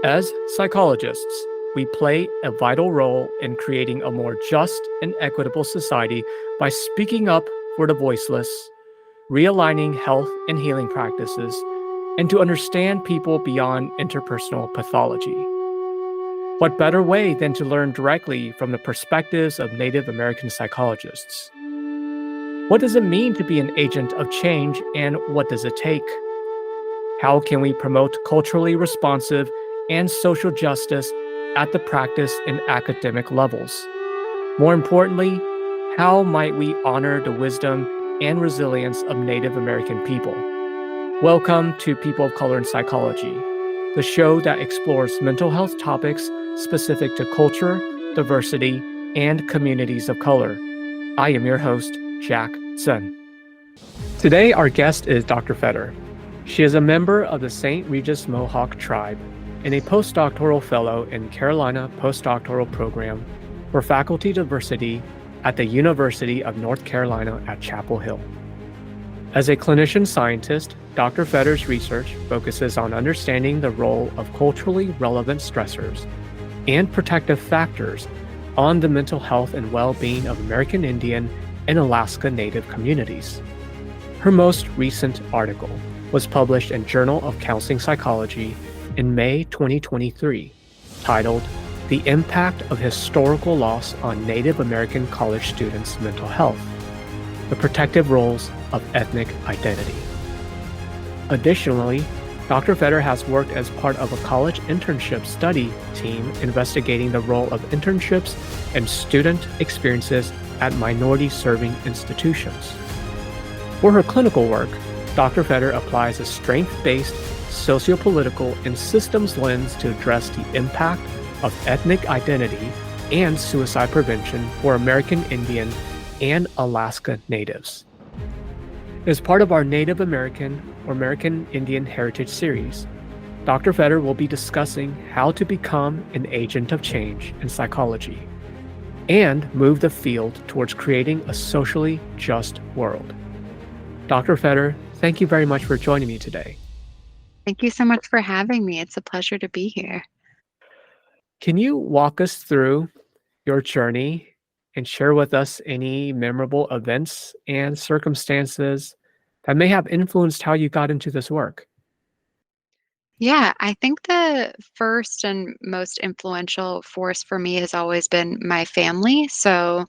As psychologists, we play a vital role in creating a more just and equitable society by speaking up for the voiceless, realigning health and healing practices, and to understand people beyond interpersonal pathology. What better way than to learn directly from the perspectives of Native American psychologists? What does it mean to be an agent of change, and what does it take? How can we promote culturally responsive and social justice at the practice and academic levels? More importantly, how might we honor the wisdom and resilience of Native American people? Welcome to People of Color in Psychology, the show that explores mental health topics specific to culture, diversity, and communities of color. I am your host, Jack Zhen. Today, our guest is Dr. Fetter. She is a member of the St. Regis Mohawk tribe and a postdoctoral fellow in Carolina Postdoctoral Program for Faculty Diversity at the University of North Carolina at Chapel Hill. As a clinician scientist, Dr. Fetter's research focuses on understanding the role of culturally relevant stressors and protective factors on the mental health and well-being of American Indian and Alaska Native communities. Her most recent article was published in Journal of Counseling Psychology in May 2023, titled The Impact of Historical Loss on Native American College Students' Mental Health: The Protective Roles of Ethnic Identity. Additionally, Dr. Fetter has worked as part of a college internship study team investigating the role of internships and student experiences at minority-serving institutions. For her clinical work, Dr. Fetter applies a strength-based sociopolitical and systems lens to address the impact of ethnic identity and suicide prevention for American Indian and Alaska Natives. As part of our Native American or American Indian Heritage series, Dr. Fetter will be discussing how to become an agent of change in psychology and move the field towards creating a socially just world. Dr. Fetter, thank you very much for joining me today. Thank you so much for having me. It's a pleasure to be here. Can you walk us through your journey and share with us any memorable events and circumstances that may have influenced how you got into this work? Yeah, I think the first and most influential force for me has always been my family. So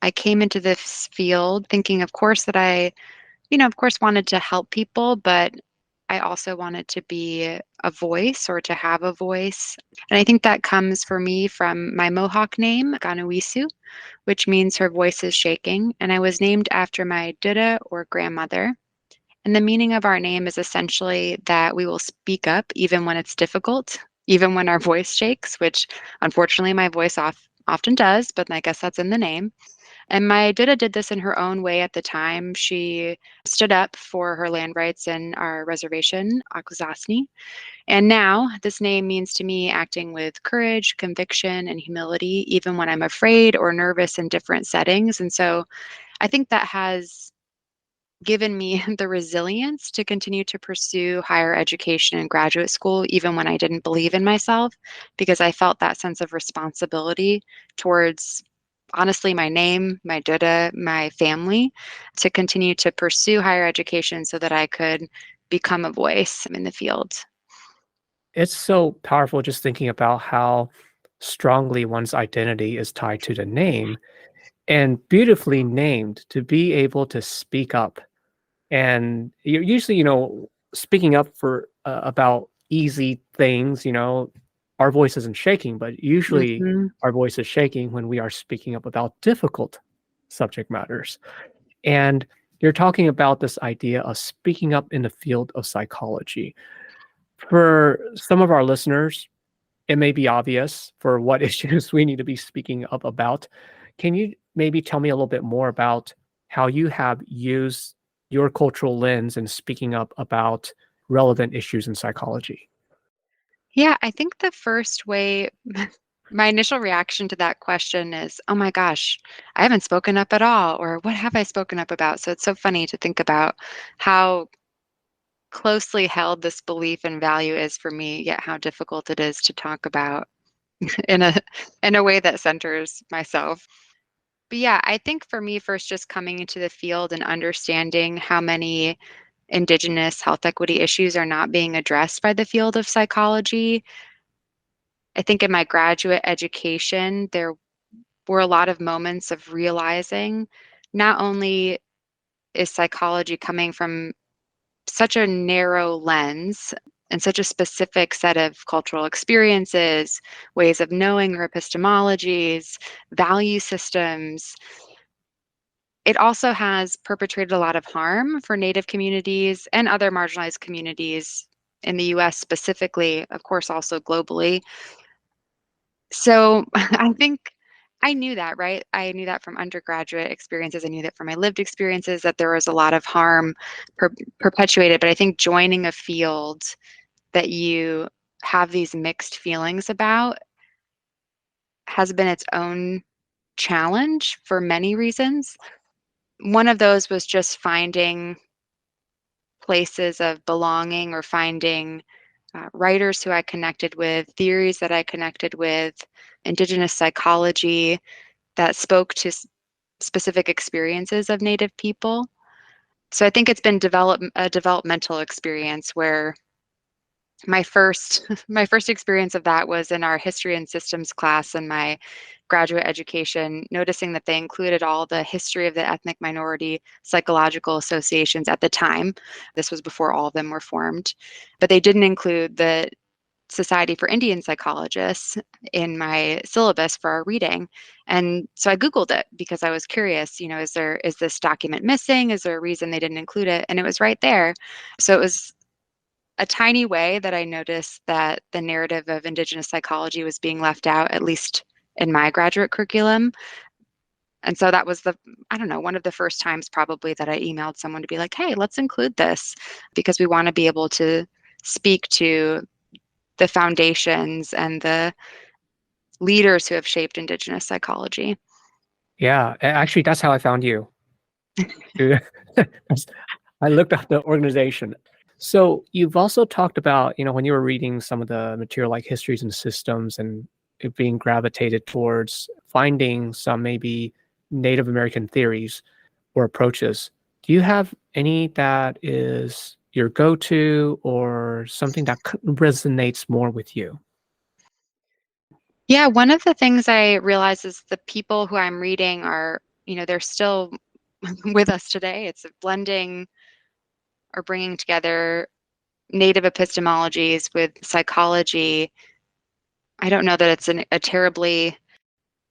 I came into this field thinking, of course, that of course, wanted to help people, but I also wanted to be a voice or to have a voice. And I think that comes for me from my Mohawk name, Kawennison, which means her voice is shaking. And I was named after my Dada or grandmother. And the meaning of our name is essentially that we will speak up even when it's difficult, even when our voice shakes, which unfortunately my voice often does, but I guess that's in the name. And my Dada did this in her own way at the time. She stood up for her land rights in our reservation, Akwesasne. And now this name means to me acting with courage, conviction, and humility, even when I'm afraid or nervous in different settings. And so I think that has given me the resilience to continue to pursue higher education and graduate school, even when I didn't believe in myself, because I felt that sense of responsibility towards honestly my name, my Dada, my family, to continue to pursue higher education so that I could become a voice in the field. It's so powerful just thinking about how strongly one's identity is tied to the name and beautifully named to be able to speak up. And you're usually, speaking up for about easy things, our voice isn't shaking, but usually Mhm. our voice is shaking when we are speaking up about difficult subject matters. And you're talking about this idea of speaking up in the field of psychology. For some of our listeners, it may be obvious for what issues we need to be speaking up about. Can you maybe tell me a little bit more about how you have used your cultural lens in speaking up about relevant issues in psychology? Yeah, I think the first way, my initial reaction to that question is, oh my gosh, I haven't spoken up at all, or what have I spoken up about? So it's so funny to think about how closely held this belief and value is for me, yet how difficult it is to talk about in a way that centers myself. But yeah, I think for me, first just coming into the field and understanding how many Indigenous health equity issues are not being addressed by the field of psychology. I think in my graduate education, there were a lot of moments of realizing not only is psychology coming from such a narrow lens and such a specific set of cultural experiences, ways of knowing or epistemologies, value systems. It also has perpetrated a lot of harm for Native communities and other marginalized communities in the US specifically, of course, also globally. So I think I knew that, right? I knew that from undergraduate experiences. I knew that from my lived experiences that there was a lot of harm perpetuated. But I think joining a field that you have these mixed feelings about has been its own challenge for many reasons. One of those was just finding places of belonging or finding writers who I connected with, theories that I connected with, Indigenous psychology that spoke to specific experiences of Native people. So I think it's been a developmental experience where my first my first experience of that was in our history and systems class in my graduate education, noticing that they included all the history of the ethnic minority psychological associations at the time. This was before all of them were formed, but they didn't include the Society for Indian Psychologists in my syllabus for our reading. And so I Googled it because I was curious, is this document missing? Is there a reason they didn't include it? And it was right there. So it was a tiny way that I noticed that the narrative of Indigenous psychology was being left out, at least in my graduate curriculum. And so that was I don't know, one of the first times probably that I emailed someone to be like, hey, let's include this because we want to be able to speak to the foundations and the leaders who have shaped Indigenous psychology. Yeah, actually, that's how I found you. I looked up the organization. So you've also talked about, when you were reading some of the material like histories and systems and it being gravitated towards finding some maybe Native American theories or approaches. Do you have any that is your go-to or something that resonates more with you? Yeah, one of the things I realize is the people who I'm reading are, they're still with us today. It's a blending or bringing together Native epistemologies with psychology. I don't know that it's a terribly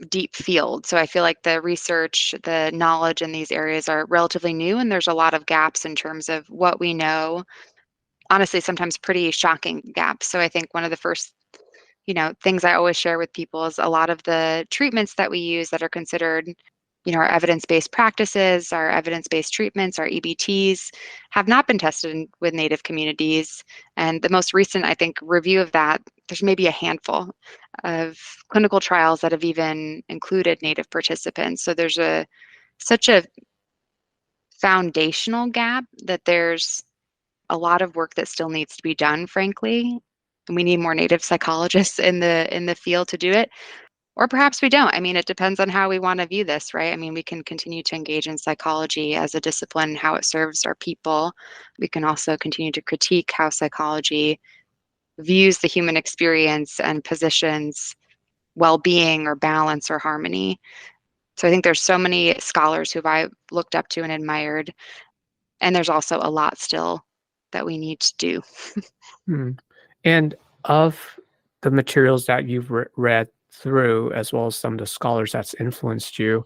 deep field. So I feel like the research, the knowledge in these areas are relatively new, and there's a lot of gaps in terms of what we know. Honestly, sometimes pretty shocking gaps. So I think one of the first things I always share with people is a lot of the treatments that we use that are considered, our evidence-based practices, our evidence-based treatments, our EBTs have not been tested with Native communities. And the most recent, I think, review of that, there's maybe a handful of clinical trials that have even included Native participants. So there's such a foundational gap that there's a lot of work that still needs to be done, frankly. And we need more Native psychologists in the field to do it. Or perhaps we don't. I mean, it depends on how we want to view this, right? I mean, we can continue to engage in psychology as a discipline, how it serves our people. We can also continue to critique how psychology views the human experience and positions well-being or balance or harmony. So I think there's so many scholars who I looked up to and admired, and there's also a lot still that we need to do. Hmm. And of the materials that you've read through, as well as some of the scholars that's influenced you,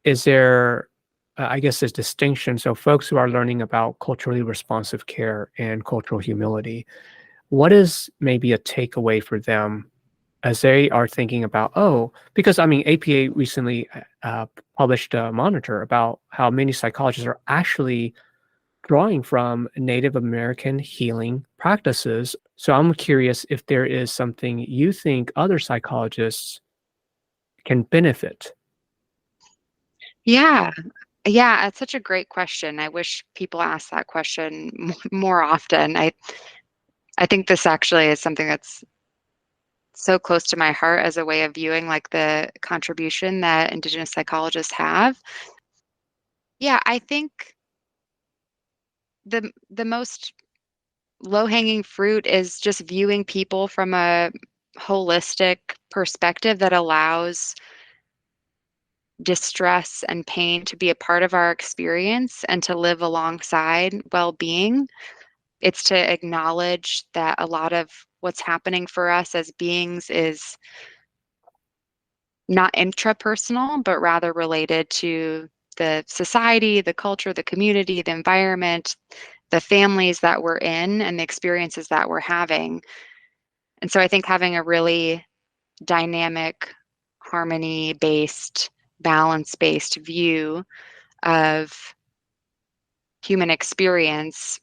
is there, I guess, this distinction? So, folks who are learning about culturally responsive care and cultural humility, what is maybe a takeaway for them as they are thinking about, oh, because I mean, APA recently published a monitor about how many psychologists are actually drawing from Native American healing practices. So I'm curious if there is something you think other psychologists can benefit. Yeah. Yeah, it's such a great question. I wish people asked that question more often. I think this actually is something that's so close to my heart as a way of viewing like the contribution that Indigenous psychologists have. Yeah, I think the most low-hanging fruit is just viewing people from a holistic perspective that allows distress and pain to be a part of our experience and to live alongside well-being. It's to acknowledge that a lot of what's happening for us as beings is not intrapersonal, but rather related to the society, the culture, the community, the environment, the families that we're in, and the experiences that we're having. And so I think having a really dynamic, harmony based, balance based view of human experience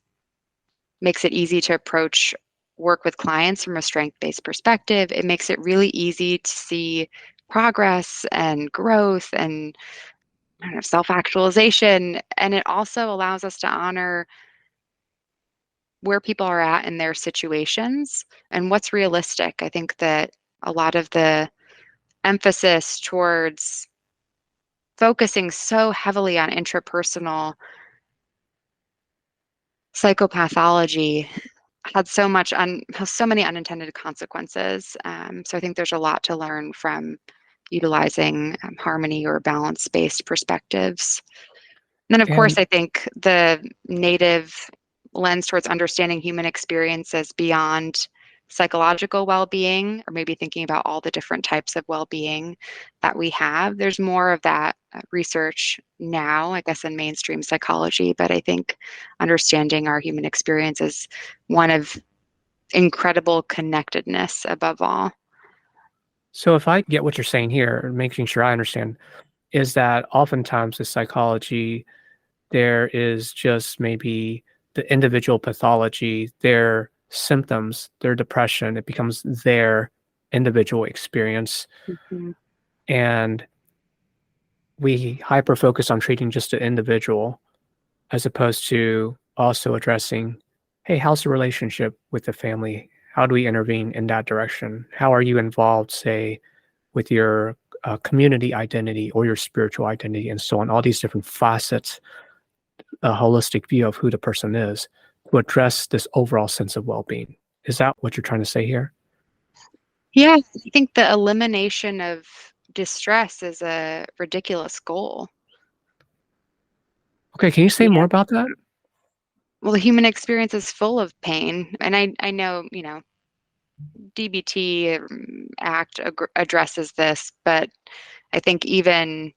makes it easy to approach work with clients from a strength based perspective. It makes it really easy to see progress and growth and kind of self actualization. And it also allows us to honor where people are at in their situations and what's realistic. I think that a lot of the emphasis towards focusing so heavily on intrapersonal psychopathology had has so many unintended consequences. So I think there's a lot to learn from utilizing harmony or balance-based perspectives. And then, of course, And I think the native lens towards understanding human experiences beyond psychological well-being, or maybe thinking about all the different types of well-being that we have. There's more of that research now, I guess, in mainstream psychology, but I think understanding our human experience is one of incredible connectedness above all. so if I get what you're saying here, making sure I understand, is that oftentimes with psychology, there is just maybe the individual pathology, their symptoms, their depression, it becomes their individual experience. Mhm. And we hyper focus on treating just the individual as opposed to also addressing, hey, how's the relationship with the family? How do we intervene in that direction? How are you involved, say, with your community identity or your spiritual identity and so on? All these different facets, a holistic view of who the person is to address this overall sense of well being. Is that what you're trying to say here? Yeah, I think the elimination of distress is a ridiculous goal. Okay, can you say more about that? Well, the human experience is full of pain, and I know, DBT Act addresses this, but I think even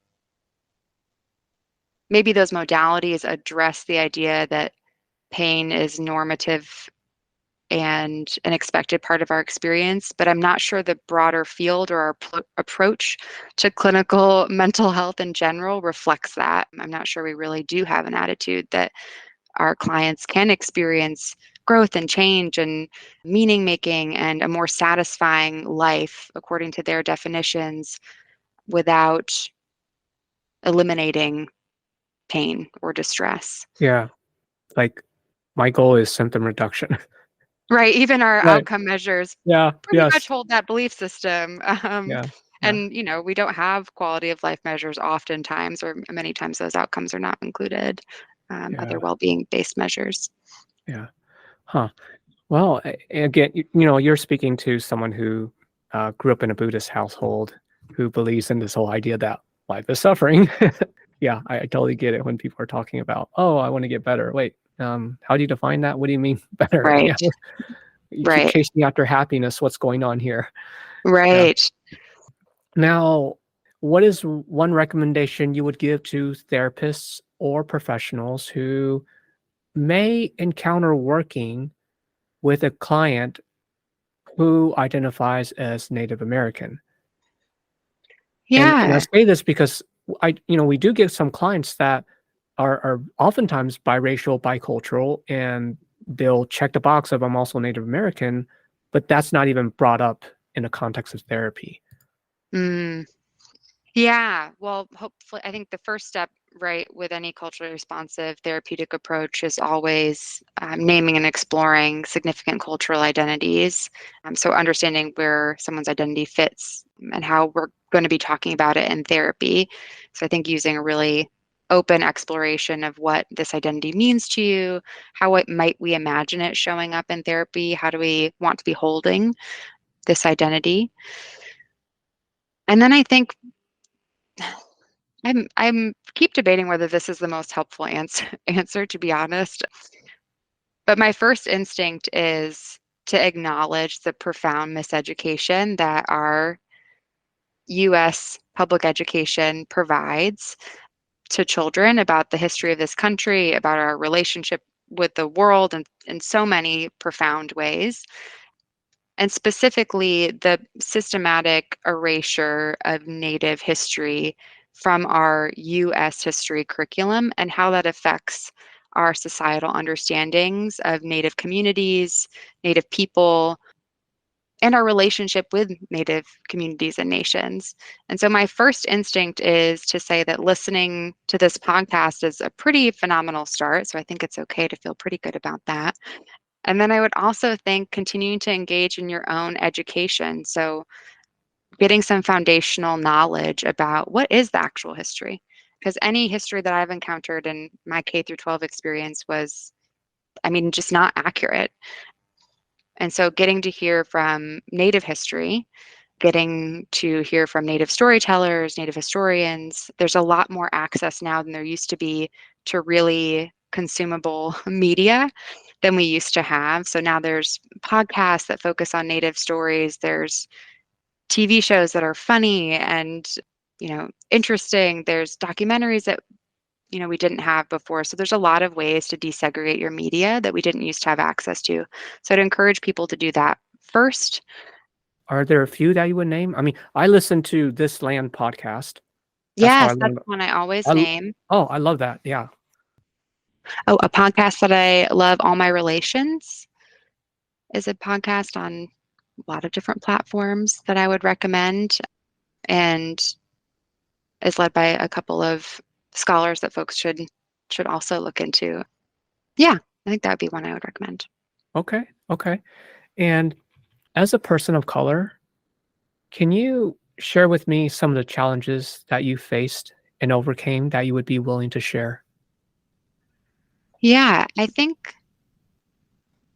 maybe those modalities address the idea that pain is normative and an expected part of our experience, but I'm not sure the broader field or our approach to clinical mental health in general reflects that. I'm not sure we really do have an attitude that our clients can experience growth and change and meaning making and a more satisfying life according to their definitions without eliminating pain or distress. Yeah, like my goal is symptom reduction. Right, even our Right. outcome measures Yeah. pretty much Yes. hold that belief system. Yeah. Yeah. And we don't have quality of life measures oftentimes, or many times those outcomes are not included, Yeah. other well-being based measures. Yeah. Huh. Well, again, you're speaking to someone who grew up in a Buddhist household who believes in this whole idea that life is suffering. Yeah, I totally get it when people are talking about, oh, I want to get better. Wait, how do you define that? What do you mean better? Right, Yeah, you keep right, chasing after happiness. What's going on here? Yeah. right. Now, what is one recommendation you would give to therapists or professionals who may encounter working with a client who identifies as Native American? And I Yeah. say this because we do get some clients that are oftentimes biracial, bicultural, and they'll check the box of I'm also Native American, but that's not even brought up in a context of therapy. Mm. Yeah. Well, hopefully, I think the first step right, with any culturally responsive therapeutic approach is always naming and exploring significant cultural identities. So understanding where someone's identity fits and how we're going to be talking about it in therapy. So I think using a really open exploration of what this identity means to you, how it might we imagine it showing up in therapy, how do we want to be holding this identity? And then I think I'm keep debating whether this is the most helpful answer, to be honest. But my first instinct is to acknowledge the profound miseducation that our US public education provides to children about the history of this country, about our relationship with the world, and in so many profound ways. And specifically, the systematic erasure of Native history from our US history curriculum and how that affects our societal understandings of Native communities, Native people, and our relationship with Native communities and nations. And so, my first instinct is to say that listening to this podcast is a pretty phenomenal start. So, I think it's okay to feel pretty good about that. And then I would also think continuing to engage in your own education. So, getting some foundational knowledge about what is the actual history. Because any history that I've encountered in my K through 12 experience was, I mean, just not accurate. And so, getting to hear from Native history, getting to hear from Native storytellers, Native historians, there's a lot more access now than there used to be to really consumable media than we used to have. So now there's podcasts that focus on Native stories. There's TV shows that are funny and, interesting. There's documentaries that, we didn't have before. So there's a lot of ways to desegregate your media that we didn't used to have access to. So I'd encourage people to do that first. Are there a few that you would name? I mean, I listen to This Land podcast. That's how I Yes, that's learned. one I always I name. Oh, I love that. Yeah. Oh, a podcast that I love, All My Relations, is a podcast on a lot of different platforms that I would recommend and is led by a couple of scholars that folks should also look into. Yeah, I think that would be one I would recommend. Okay. Okay. And as a person of color, can you share with me some of the challenges that you faced and overcame that you would be willing to share? Yeah, I think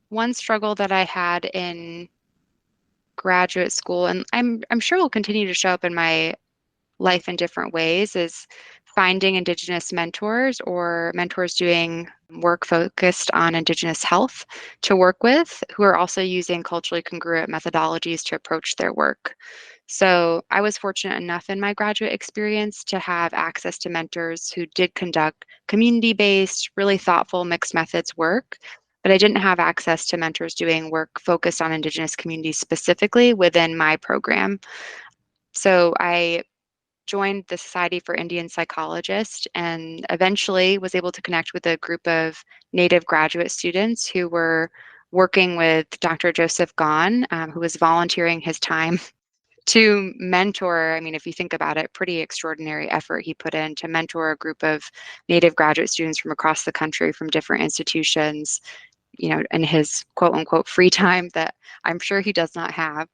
one struggle that I had in graduate school, and I'm sure will continue to show up in my life in different ways, is finding Indigenous mentors or mentors doing work focused on Indigenous health to work with who are also using culturally congruent methodologies to approach their work. So I was fortunate enough in my graduate experience to have access to mentors who did conduct community-based, really thoughtful mixed methods work. But I didn't have access to mentors doing work focused on Indigenous communities specifically within my program. So I joined the Society for Indian Psychologists and eventually was able to connect with a group of Native graduate students who were working with Dr. Joseph Gahn, who was volunteering his time to mentor. I mean, if you think about it, pretty extraordinary effort he put in to mentor a group of Native graduate students from across the country from different institutions, in his quote unquote free time that I'm sure he does not have.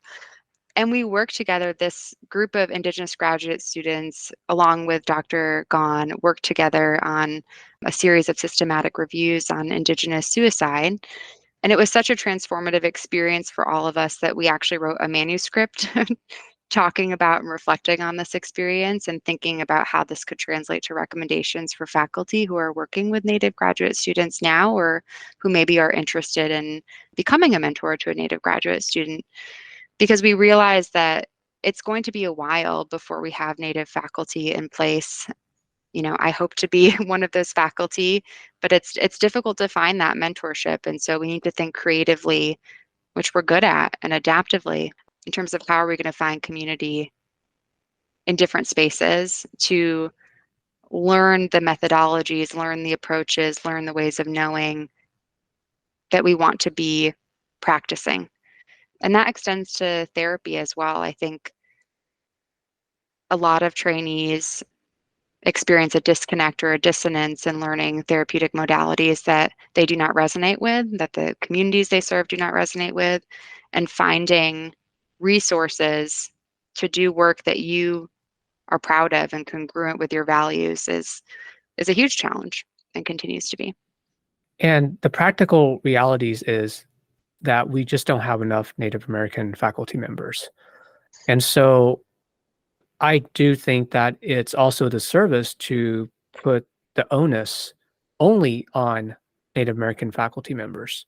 And we worked together, this group of Indigenous graduate students, along with Dr. Gahn, worked together on a series of systematic reviews on Indigenous suicide. And it was such a transformative experience for all of us that we actually wrote a manuscript talking about and reflecting on this experience and thinking about how this could translate to recommendations for faculty who are working with Native graduate students now or who maybe are interested in becoming a mentor to a Native graduate student. Because we realize that it's going to be a while before we have Native faculty in place. I hope to be one of those faculty, but it's difficult to find that mentorship. And so we need to think creatively, which we're good at, and adaptively in terms of how are we going to find community in different spaces to learn the methodologies, learn the approaches, learn the ways of knowing that we want to be practicing. And that extends to therapy as well. I think a lot of trainees experience a disconnect or a dissonance in learning therapeutic modalities that they do not resonate with, that the communities they serve do not resonate with, and finding resources to do work that you are proud of and congruent with your values is a huge challenge and continues to be. And the practical realities is that we just don't have enough Native American faculty members. And so I do think that it's also a disservice to put the onus only on Native American faculty members.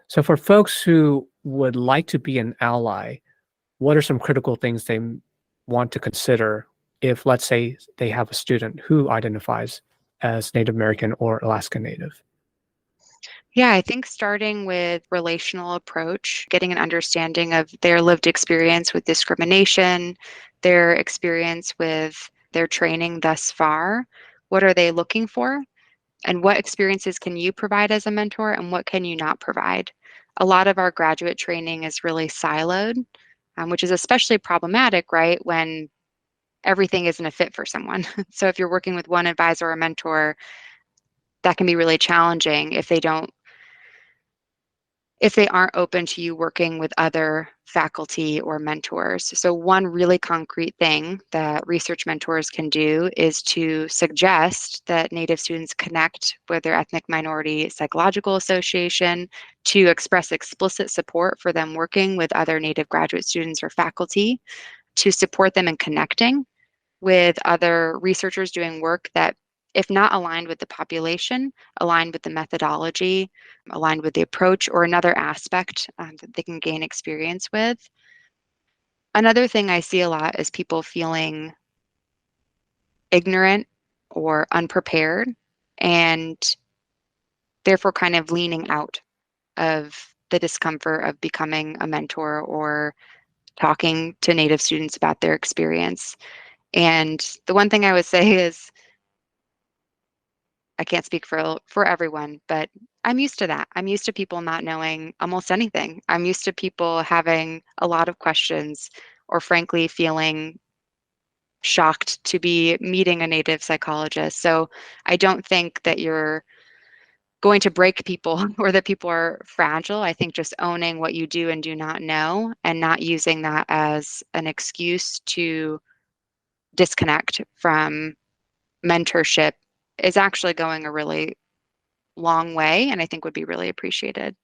So for folks who would like to be an ally, what are some critical things they want to consider if, let's say, they have a student who identifies as Native American or Alaska Native? Yeah, I think starting with relational approach, getting an understanding of their lived experience with discrimination, their experience with their training thus far. What are they looking for? And what experiences can you provide as a mentor and what can you not provide? A lot of our graduate training is really siloed, which is especially problematic, right? When everything isn't a fit for someone. So if you're working with one advisor or mentor, that can be really challenging if they aren't open to you working with other faculty or mentors. So one really concrete thing that research mentors can do is to suggest that Native students connect with their ethnic minority psychological association to express explicit support for them working with other Native graduate students or faculty, to support them in connecting with other researchers doing work that, if not aligned with the population, aligned with the methodology, aligned with the approach, or another aspect that they can gain experience with. Another thing I see a lot is people feeling ignorant or unprepared and therefore kind of leaning out of the discomfort of becoming a mentor or talking to Native students about their experience. And the one thing I would say is, I can't speak for everyone, but I'm used to that. I'm used to people not knowing almost anything. I'm used to people having a lot of questions or frankly feeling shocked to be meeting a Native psychologist. So I don't think that you're going to break people or that people are fragile. I think just owning what you do and do not know and not using that as an excuse to disconnect from mentorship is actually going a really long way and I think would be really appreciated.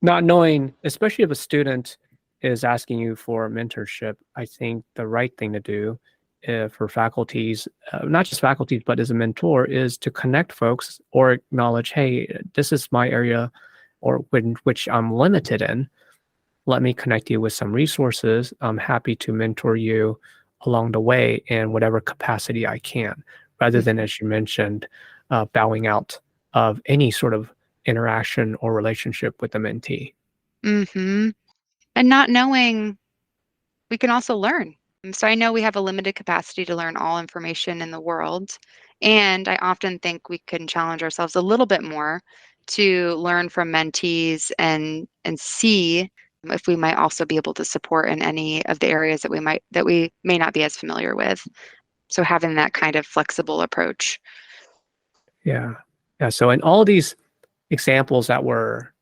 Not knowing, especially if a student is asking you for mentorship, I think the right thing to do for faculties, not just faculties, but as a mentor, is to connect folks or acknowledge, hey, this is my area or which I'm limited in. Let me connect you with some resources. I'm happy to mentor you along the way in whatever capacity I can, rather than, as you mentioned, bowing out of any sort of interaction or relationship with the mentee. Mm-hmm. And not knowing, we can also learn. So I know we have a limited capacity to learn all information in the world. And I often think we can challenge ourselves a little bit more to learn from mentees and see if we might also be able to support in any of the areas that we may not be as familiar with. So having that kind of flexible approach. Yeah. Yeah. So in all these examples that we're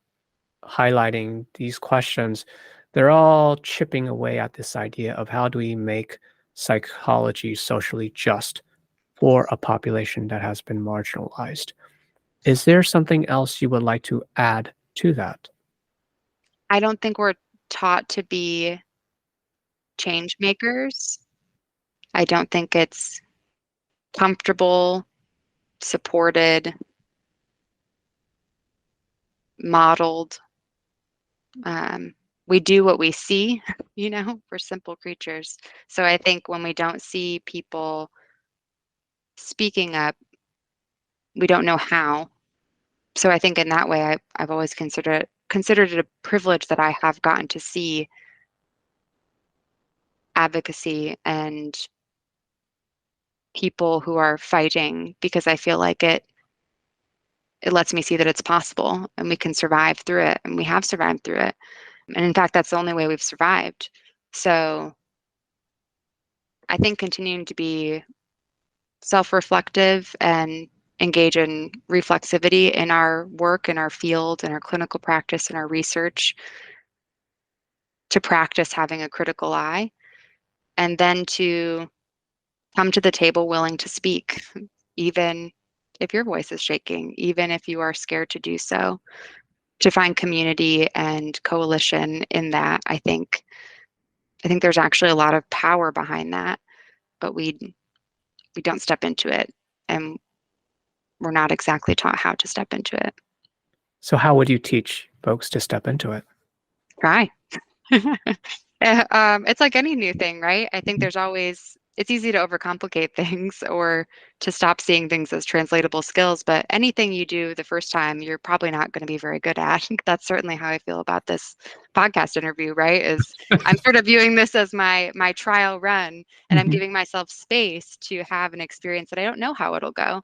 highlighting, these questions, they're all chipping away at this idea of how do we make psychology socially just for a population that has been marginalized. Is there something else you would like to add to that? I don't think we're taught to be change makers. I don't think it's comfortable, supported, modeled. Um, we do what we see, we're simple creatures. So I think when we don't see people speaking up, we don't know how. So I think in that way, I've always considered it a privilege that I have gotten to see advocacy and people who are fighting because I feel like it lets me see that it's possible and we can survive through it and we have survived through it. And in fact, that's the only way we've survived. So I think continuing to be self-reflective and engage in reflexivity in our work, in our field, in our clinical practice, in our research, to practice having a critical eye, and then to come to the table willing to speak, even if your voice is shaking, even if you are scared to do so, to find community and coalition in that. I think there's actually a lot of power behind that, but we don't step into it, and we're not exactly taught how to step into it. So, how would you teach folks to step into it? Try. It's like any new thing, right? I think it's easy to overcomplicate things or to stop seeing things as translatable skills, but anything you do the first time, you're probably not going to be very good at. That's certainly how I feel about this podcast interview, right? Is I'm sort of viewing this as my trial run, and I'm Mhm. giving myself space to have an experience that I don't know how it'll go.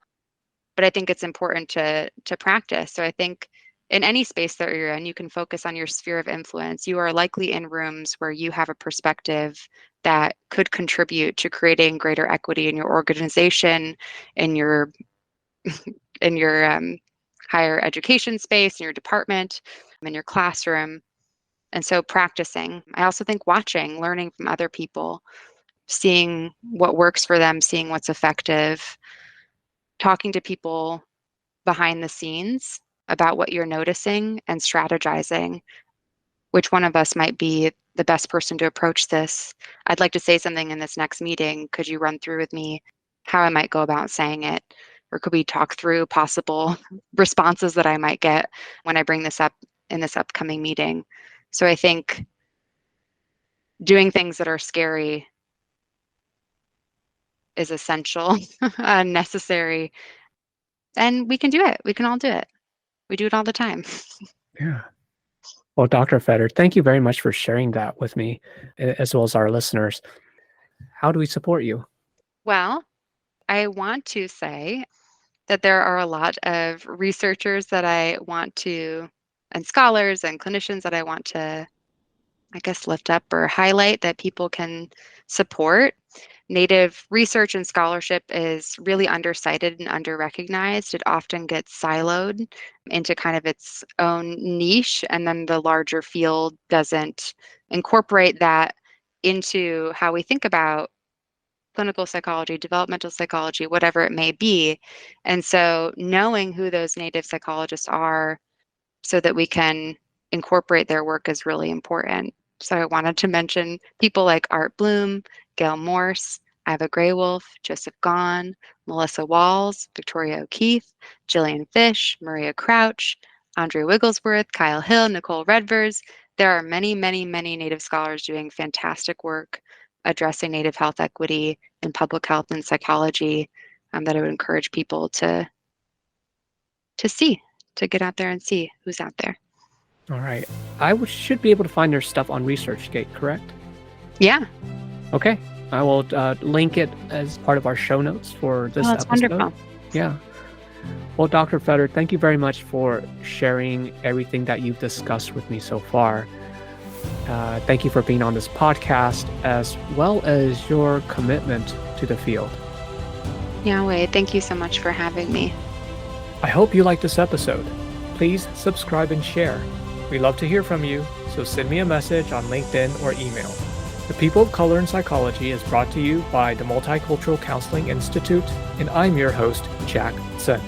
But I think it's important to practice. So I think in any space that you're in, you can focus on your sphere of influence. You are likely in rooms where you have a perspective that could contribute to creating greater equity in your organization, in your in your higher education space, in your department, in your classroom. And so practicing. I also think watching, learning from other people, seeing what works for them, seeing what's effective, talking to people behind the scenes about what you're noticing and strategizing which one of us might be the best person to approach this. I'd like to say something in this next meeting. Could you run through with me how I might go about saying it? Or could we talk through possible responses that I might get when I bring this up in this upcoming meeting? So I think doing things that are scary is essential and necessary. And we can do it. We can all do it. We do it all the time. Yeah. Well, Dr. Fetter, thank you very much for sharing that with me, as well as our listeners. How do we support you? Well, I want to say that there are a lot of researchers that I want to, and scholars and clinicians that I want to, I guess, lift up or highlight that people can support. Native research and scholarship is really undercited and underrecognized. It often gets siloed into kind of its own niche, and then the larger field doesn't incorporate that into how we think about clinical psychology, developmental psychology, whatever it may be. And so knowing who those native psychologists are so that we can incorporate their work is really important. So I wanted to mention people like Art Bloom, Gail Morse, Iva Greywolf, Joseph Gahn, Melissa Walls, Victoria O'Keeffe, Gillian Fish, Maria Crouch, Andre Wigglesworth, Kyle Hill, Nicole Redvers. There are many, many, many Native scholars doing fantastic work addressing Native health equity in public health and psychology that I would encourage people to see, to get out there and see who's out there. All right. Should be able to find their stuff on ResearchGate, correct? Yeah. Okay. I will link it as part of our show notes for this That's episode. wonderful. Yeah. Well, Dr. Fetter, thank you very much for sharing everything that you've discussed with me so far. Thank you for being on this podcast, as well as your commitment to the field. Yahweh, thank you so much for having me. I hope you liked this episode. Please subscribe and share. We love to hear from you, so send me a message on LinkedIn or email. The People of Color in Psychology is brought to you by the Multicultural Counseling Institute, and I'm your host, Jack Tsen.